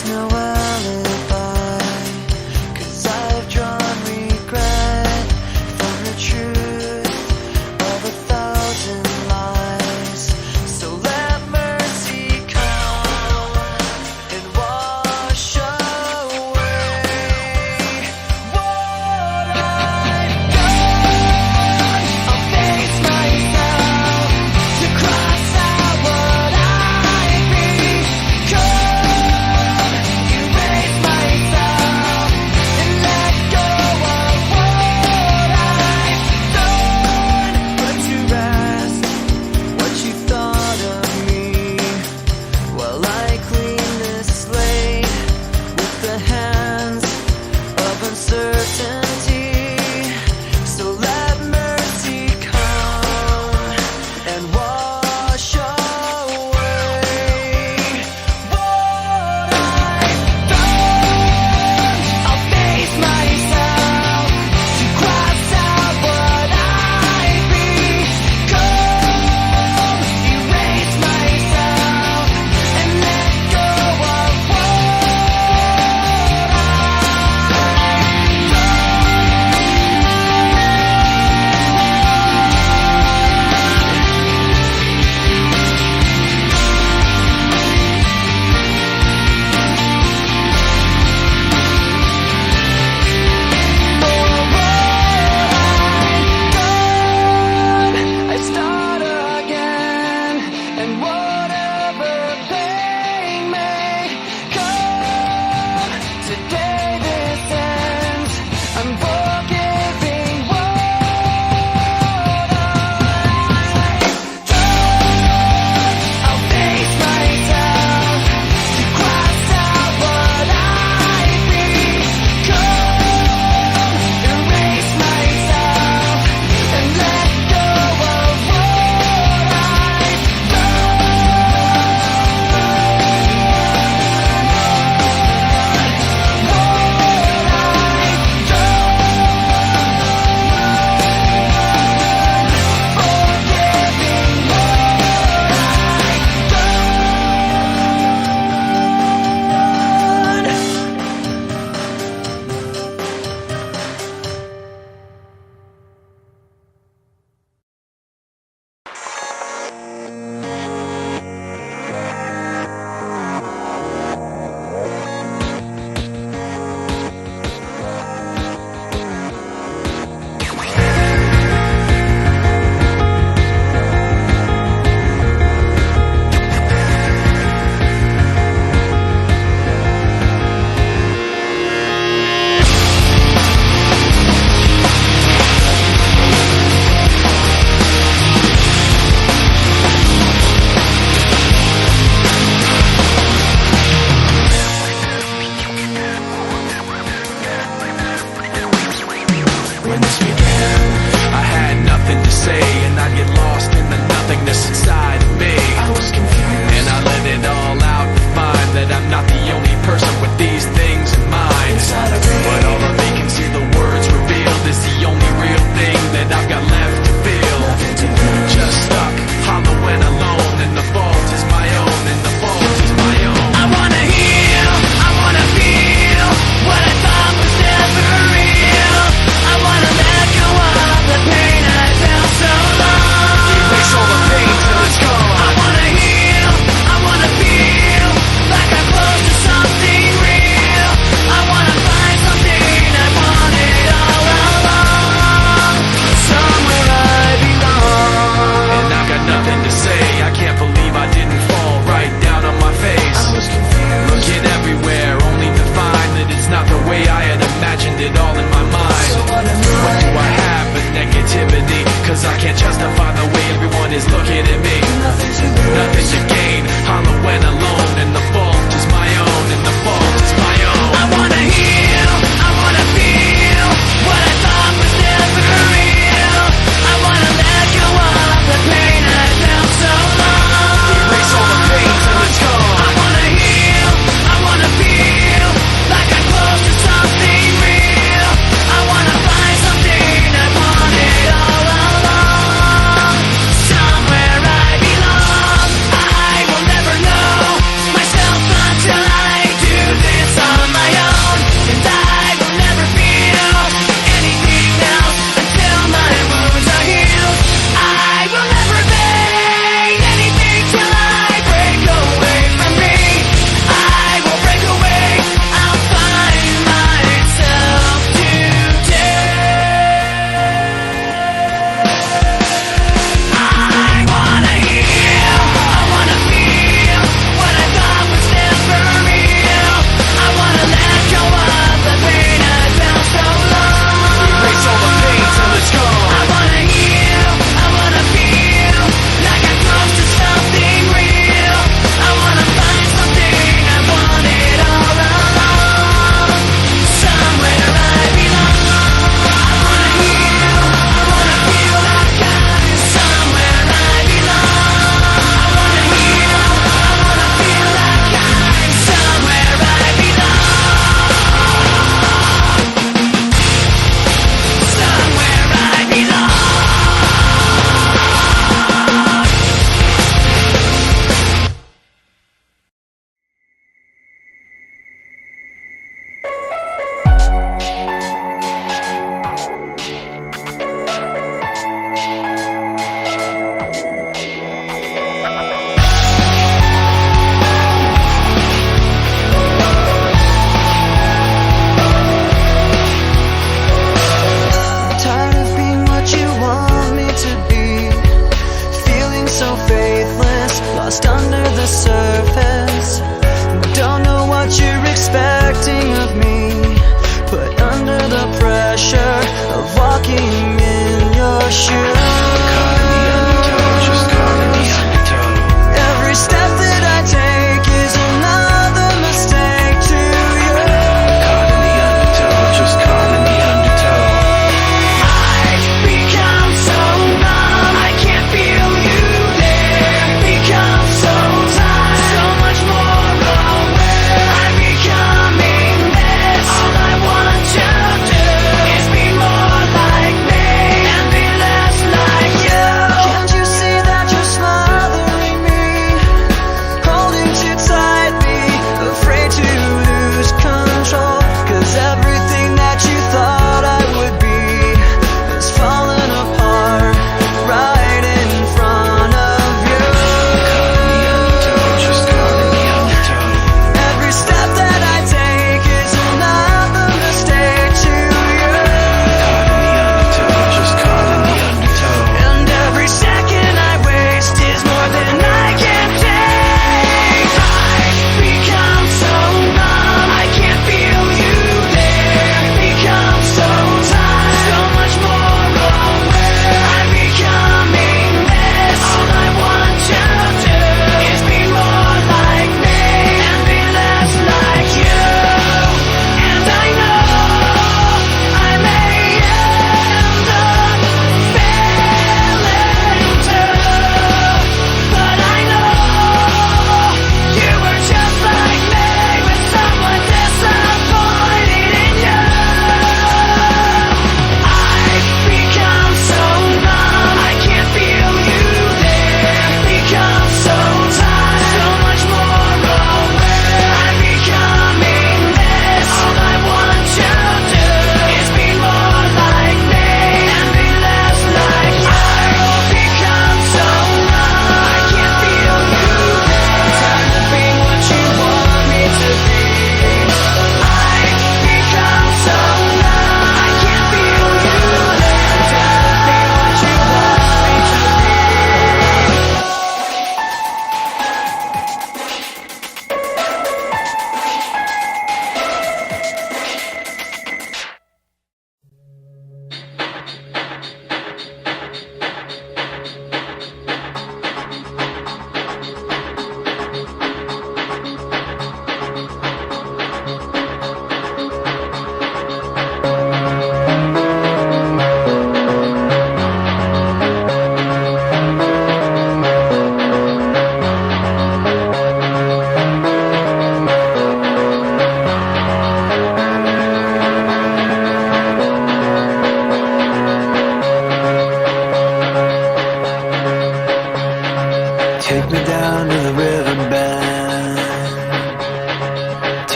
no alibi, 'cause I've drawn regret from the truth of 1,000 lies. So let mercy come and wash away what I've done. I'll face myself to cross out what I've become. You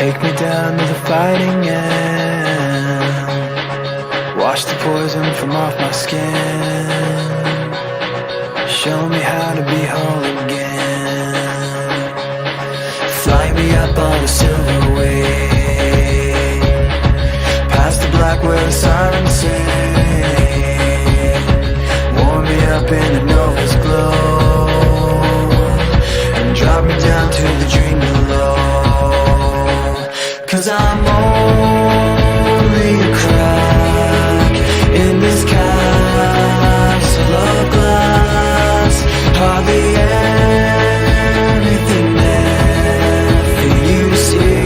Take me down to the fighting end. Wash the poison from off my skin. Show me how to be whole again. Fly me up on a silver wave, past the black where the sirens sing. Warm me up in a nova's glow, and drop me down to the dream below. 'Cause I'm only a crack in this castle of glass. Hardly anything there for you to see,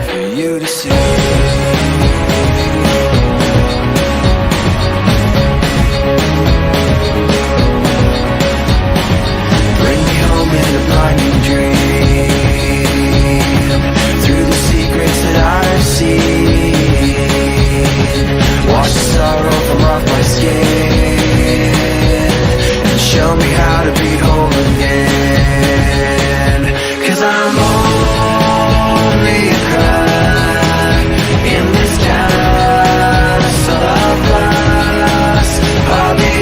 for you to see. Bring me home in a blinding dream, through the secrets that I've seen. Wash the sorrow from off my skin, and show me how to be whole again. 'Cause I'm only a crack in this castle of glass. Hardly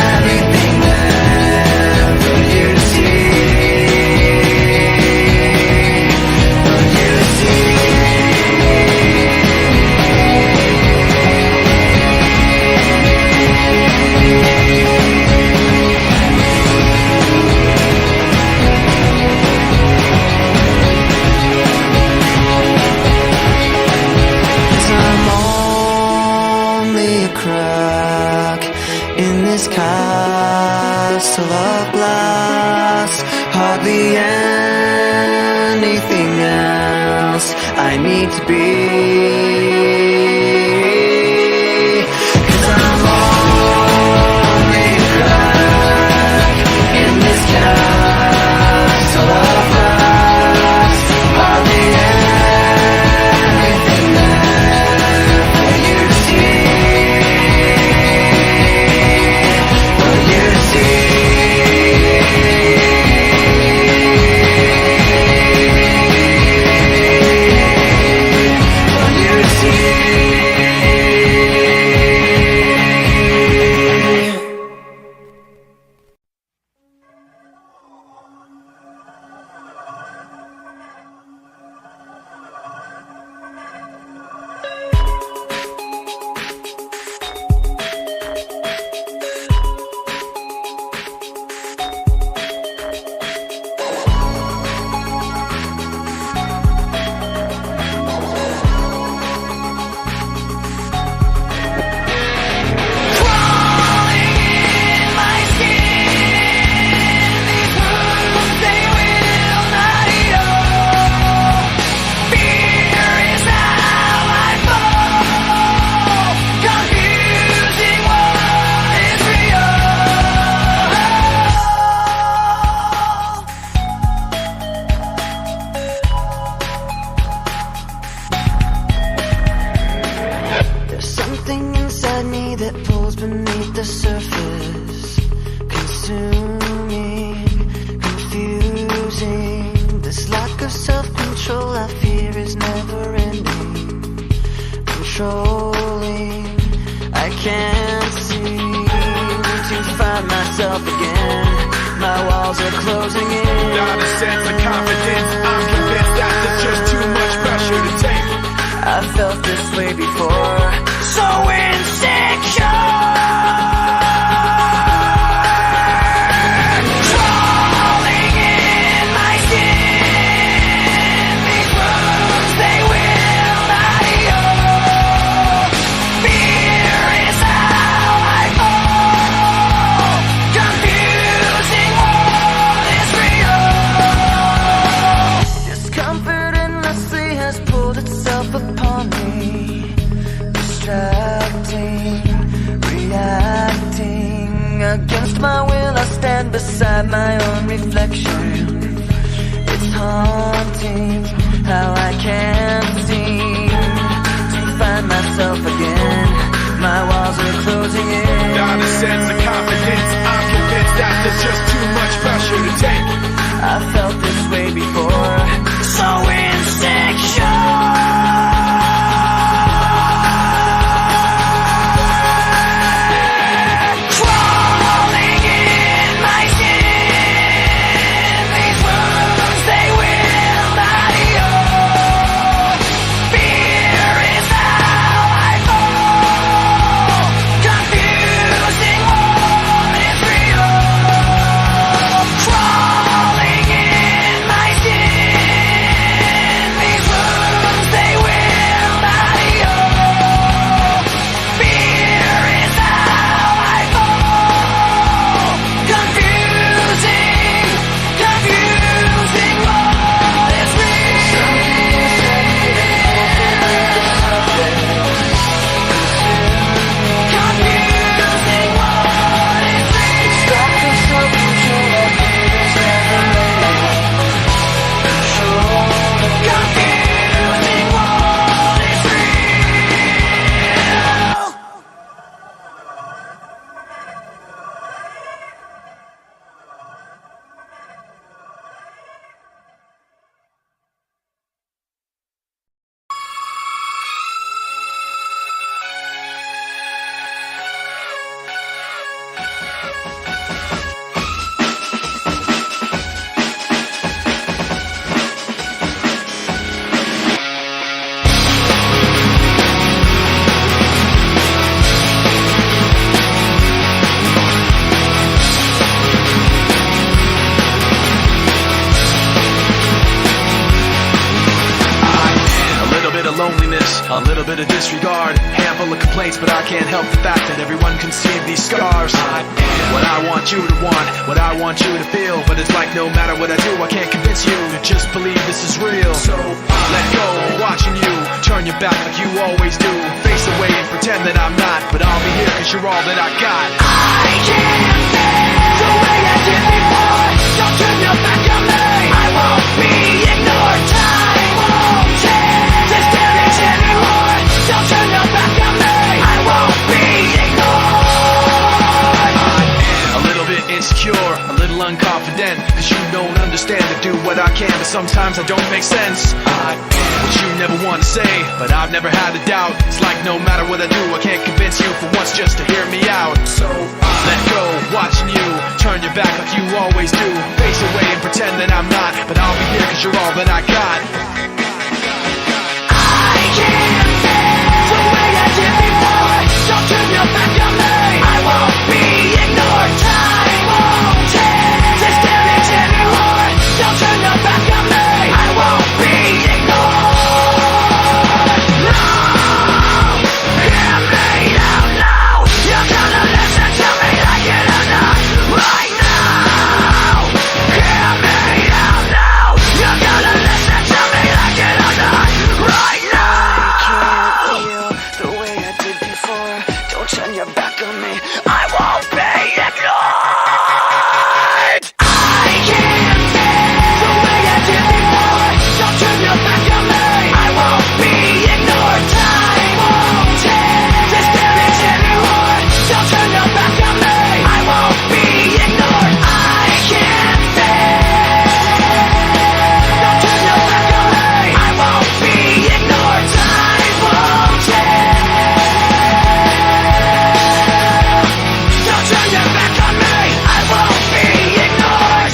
anything there for you to see, for you to see. Castle of glass, hardly anything else I need to be. 'Cause I'm only a crack in this castle of glass, hardly anything there for you to see. That pulls beneath the surface, consuming, confusing. This lack of self-control I fear is never ending, controlling. I can't seem to find myself again. My walls are closing in. Not a sense of confidence, I'm convinced that there's just too much pressure to take. I felt this way before, so insecure. Crawling in my skin, these wounds they will not heal. Fear is how I fall, confusing what is real. Discomfort endlessly has pulled itself upon me, distracting, reacting. Against my will I stand beside my own reflection. It's haunting how I can't seem to find myself again. My walls are closing in. Not a sense of confidence, I'm convinced that there's just too much pressure to take. I felt A little bit of disregard, handful of complaints, but I can't help the fact that everyone can see these scars. I am what I want you to want, what I want you to feel, but it's like no matter what I do, I can't convince you to just believe this is real. So let go, watching you turn your back like you always do. Face away and pretend that I'm not, but I'll be here cause you're all that I got. I can't feel the way I did before. Don't turn your back on me. I won't be ignored. Time won't change this damage anymore. Don't turn your back on me. I won't be ignored. A little bit insecure, a little unconfident, cause you don't understand to do what I can, but sometimes I don't make sense. I am what you never want to say, but I've never had a doubt. It's like no matter what I do, I can't convince you for once just to hear me out. So let go, watching you turn your back like you always do. Face away and pretend that I'm not, but I'll be here cause you're all that I got. I can't feel the way I did before. Don't turn your back on me. I won't be ignored. Time won't change this damage anymore. Don't turn your back on me. I won't be ignored. No, hear me out now. You're gonna listen to me like you don't know right now. Hear me out now. You're gonna listen to me like you don't know right now. I can't feel the way I did before. Don't turn your back on me. I won't be ignored. I can't feel the way I did before. Don't turn your back on me. I won't be ignored. Time won't change this damage anymore. Don't turn your back on me. I won't be ignored. I can't feel. Don't turn your back on me. I won't be ignored. Time won't change. Don't turn your back on me. I won't be ignored.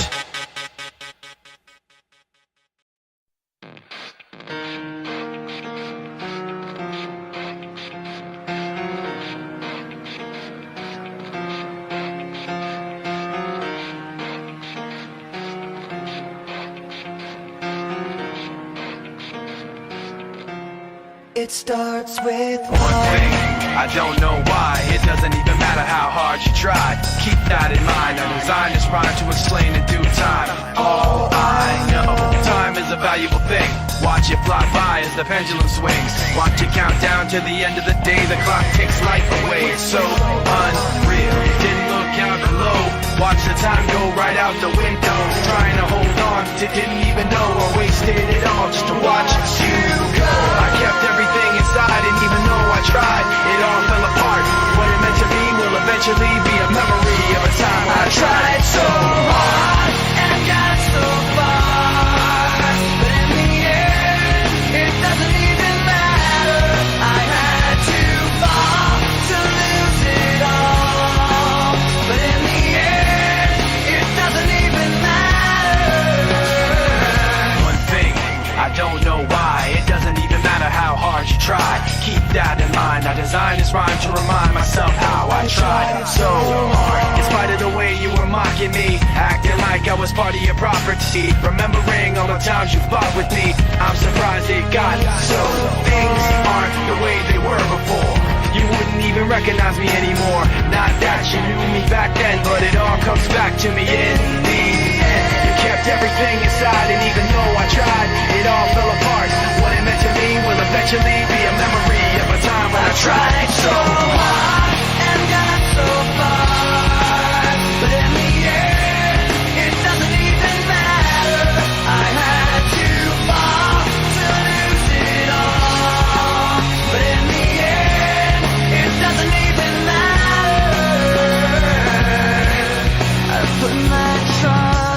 It starts with One thing, I don't know why. It doesn't even matter how hard you try. Keep that in mind. I designed this rhyme to explain in due time. All I know, time is a valuable thing. Watch it fly by as the pendulum swings. Watch it count down to the end of the day. The clock takes life away. It's so unreal. Didn't look out below. Watch the time go right out the window. Trying to hold on to didn't even know or wasted it all just to watch you go. I kept everything inside, and even though I tried, it all fell apart. What it meant to me will eventually be a memory of a time I tried so hard and got so far, but in the end, it doesn't even matter. I had to fall to lose it all, but in the end, it doesn't even matter. One thing, I don't know why. It doesn't even matter how hard you try. Keep that in mind. I designed this rhyme to remind myself how I tried so hard. In spite of the way you were mocking me, acting like I was part of your property, remembering all the times you fought with me, I'm surprised it got so. Things aren't the way they were before. You wouldn't even recognize me anymore. Not that you knew me back then, but it all comes back to me in the end. You kept everything inside, and even though I tried, it all fell apart. What it meant to me will eventually be a memory of a time when I tried so hard and got so far, but in the end, it doesn't even matter. I had to fall to lose it all, but in the end, it doesn't even matter. I put my trust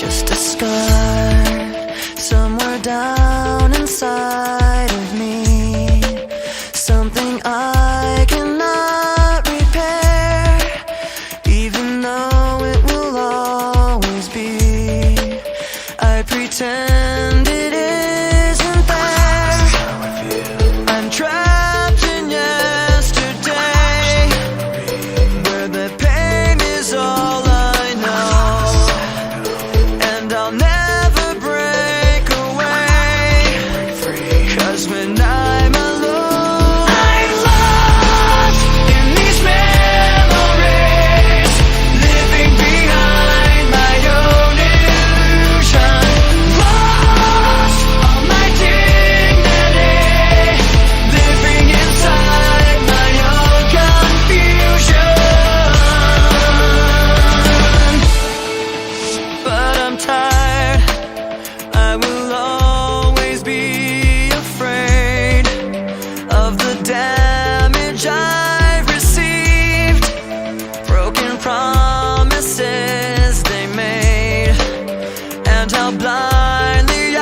just a scar somewhere down inside of me, something I cannot repair, even though it will always be. I pretend it isn't there. I'm trapped in yesterday, where the pain is all I know, and I'll never break away, 'cause when I'm alone, I'm lost in these memories, living behind my own illusion, lost all my dignity, living inside my own confusion. But I'm tired, I will always be afraid of the damage I've received, broken promises they made, and how blindly I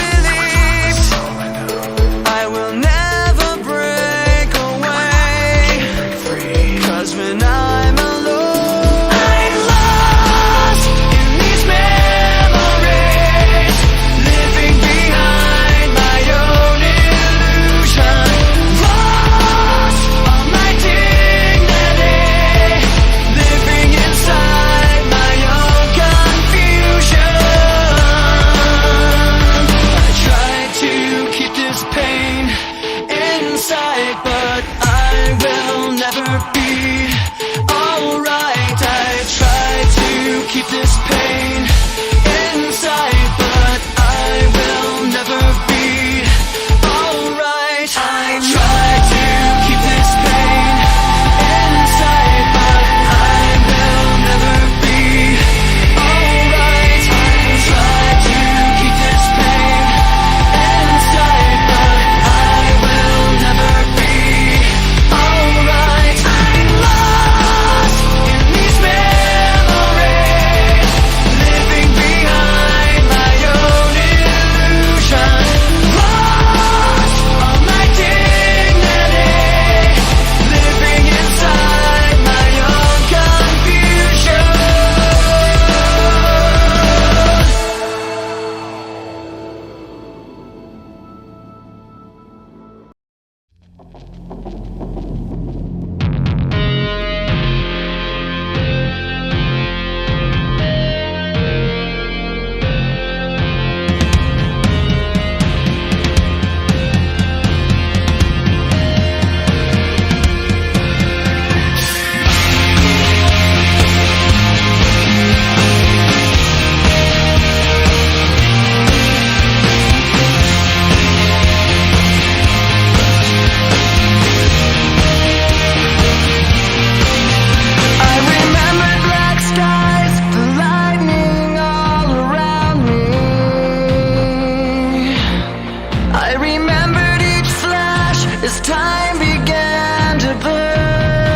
believed. I will never break away, 'cause when I'm alone, I'm lost in these memories, living behind my own illusion, lost all my dignity, living inside my own confusion. I tried to keep this pain inside, but I will never be alright. I tried to keep this pain inside, but I will never be alright. I tried to keep this pain inside, but I will never be alright. I tried to keep this pain inside, but I will never be alright. I'm lost in these memories, living behind my own illusion, lost all my dignity, living inside my own confusion. I remembered black skies, the lightning all around me. I remembered each flash as time began to blur,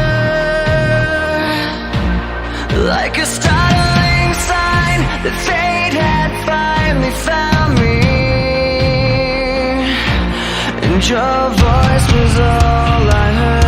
like a startling sign that fate had finally found me, and your voice was all I heard.